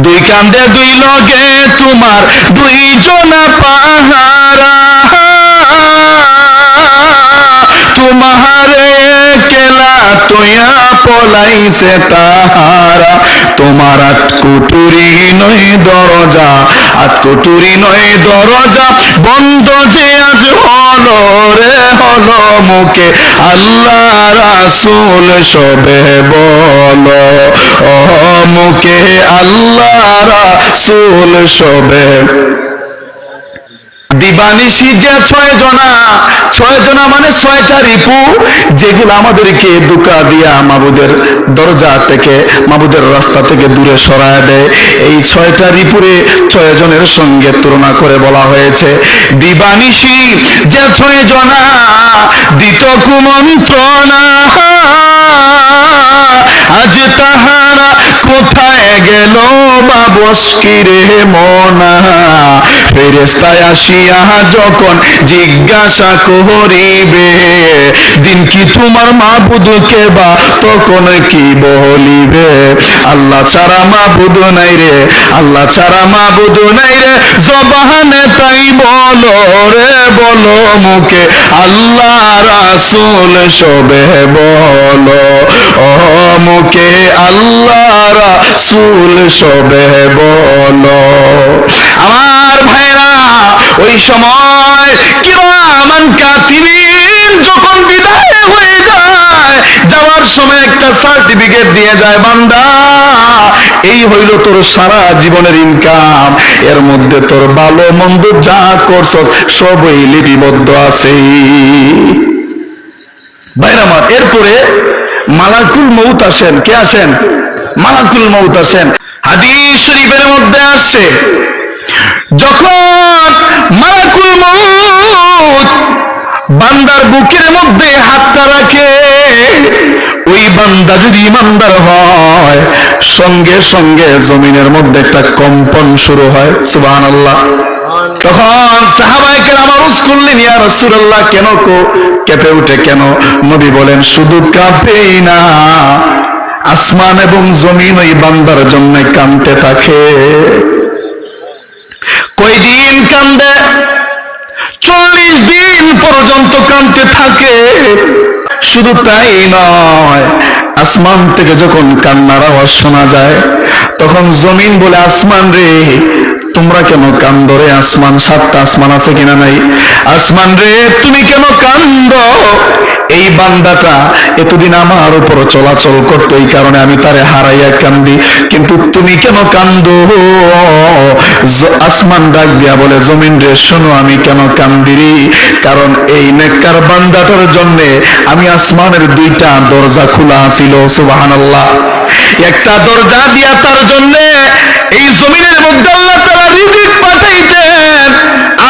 দুই কান্দে দুই লগে তোমার দুইজনা পাহারা, তোমারে কেলা তোয়া পলাইছে তাহারা। তোমার আটকুটুরি নয় দরজা, আটকুটুরি নয় দরজা বন্ধ যে আজ হলো রে হলো, মুখে আল্লাহ রাসূল সবে বলো, ও মুখে আল্লাহ রাসূল সবে। দিবানিশি যে ছয় জনা মানে ছয়টা রিপু, যেগুলো আমাদেরকে ধোঁকা দিয়া মাবুদের দরজা থেকে, মাবুদের রাস্তা থেকে দূরে সরায় দেয়। এই ছয়টা রিপুরে 6 জনের সঙ্গে তুলনা করে বলা হয়েছে, দিবানিশি যে 6 জনা দিত কুমন্ত্রণা, আজ তাহারা কোথায় গেল বা বস্কিরে মনা। ফেরেশতায় আসিয়া যখন জিজ্ঞাসা করিবে, দিন কি তোমার মাবুদকে বা, তখন কি বলিবে, আল্লাহ ছাড়া মাবুদ নাই রে, আল্লাহ ছাড়া মাবুদ নাই রে, জবানে তাই বলো রে বলো, মুখে আল্লাহ রাসূল সবে বলো, ও মুখে আল্লাহ রাসূল সবে বলো। আমার ভাইরা, ওই সময় কিরামান কাতিবিন যখন বিদায় হয়ে যায়, যাওয়ার সময় একটা সার্টিফিকেট দিয়ে যায়, বান্দা এই হইল তোর সারা জীবনের ইনকাম, এর মধ্যে তোর ভালো মন্দ যা করছস সবই লিপিবদ্ধ আছে। ভাইরা আমার, এরপরে মালাকুল মউত আসেন। কে আসেন? মালাকুল মউত আসেন। হাদিস শরীফের মধ্যে আসছে, যখন মালাকুল মউত বান্দার বুকের মধ্যে হাতটা রাখে, ওই বান্দা যদি ইমানদার হয়, সঙ্গে সঙ্গে জমিনের মধ্যে একটা কম্পন শুরু হয়। সুবহানাল্লাহ। তখন সাহাবায়ে কেরাম আরজ করলেন, ইয়া রাসূলুল্লাহ, কেন কেঁপে উঠে কেন? নবী বলেন, শুধু কাঁপেই না, আসমান এবং জমিন ওই বান্দার জন্য কাঁদতে থাকে। কয়দিন কান্দে? 40 দিন পর্যন্ত কাঁদতে থাকে। শুধু তাই নয়, আসমান থেকে যখন কান্নার আওয়াজ শোনা যায়, তখন জমিন বলে, আসমান রে তোমরা কেন কান্দো রে? আসমান, 7টা আসমান আছে কিনা নাই? আসমান রে তুমি কেন কান্দো? এই বান্দাটা এতদিন আমার উপর চলাচল করতো, এই কারণে আমি তারে হারাইয়া কান্দি, কিন্তু তুমি কেন কান্দো? আসমান ডাক দিয়া বলে, জমিন রে শোনো, আমি কেন কান্দি রে? কারণ এই নেককার বান্দাটার জন্য আমি আসমানের 2টা দরজা খোলা ছিল। সুবহানাল্লাহ। একটা দরজা দিয়া তার জন্য এই জমিনের মধ্যে আল্লাহ তাআলা রিজিক পাঠাইতেন,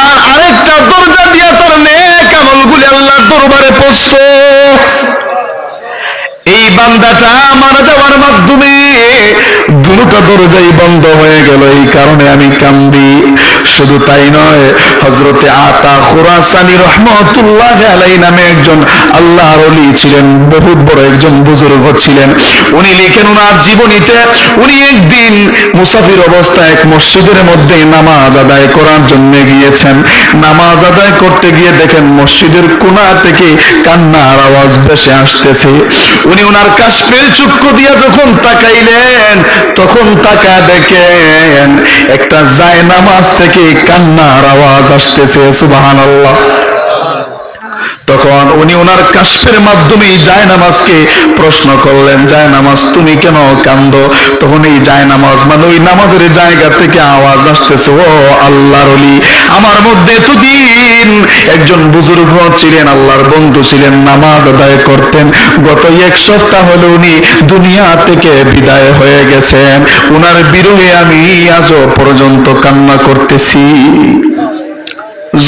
আর আরেকটা দরজা দিয়া তার নেক আমলগুলি আল্লাহর দরবারে পৌঁছতো। এই বান্দাটা মারা যাওয়ার মাধ্যমে 2টা দরজাই বন্ধ হয়ে গেল, এই কারণে আমি কান্দি। শুধু তাই নয়, হযরতে আতা খুরাসানী রাহমাতুল্লাহি আলাইহি নামে একজন আল্লাহর ওলি ছিলেন, বহুত বড় একজন বুজুর্গ ছিলেন। উনি লিখেন ওনার জীবনীতে, উনি একদিন মুসাফির অবস্থায় এক মসজিদের মধ্যে নামাজ আদায় করার জন্য গিয়েছেন। নামাজ আদায় করতে গিয়ে দেখেন মসজিদের কোণা থেকে কান্নার আওয়াজ ভেসে আসতেছে। উনি ওনার কাশ্মীর চক্ষু দিয়া যখন তাকাইলেন, তখন তাকায় দেখেন একটা জায়নামাজ থেকে কান্নার আওয়াজ আসতেছে। সুবহানাল্লাহ। তখন উনি ওনার কাশফের মাধ্যমে জায়নামাজকে প্রশ্ন করলেন, জায়নামাজ তুমি কেন কান্দো? তখন এই জায়নামাজ মানে ওই নামাজের জায়গা থেকে আওয়াজ আসতেছে, ও আল্লাহর ওলি, আমার মধ্যে এতদিন একজন বুজুর্গ ছিলেন, আল্লাহর বন্ধু ছিলেন, নামাজ আদায় করতেন, গত 1 সপ্তাহ হলো উনি দুনিয়া থেকে বিদায় হয়ে গেছেন, উনার বিরহে আমি আজও পর্যন্ত কান্না করতেছি।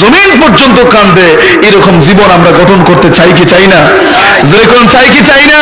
জমিন পর্যন্ত কান্দে। এরকম জীবন আমরা গঠন করতে চাই কি চাই না? যেরকম চাই কি চাই না?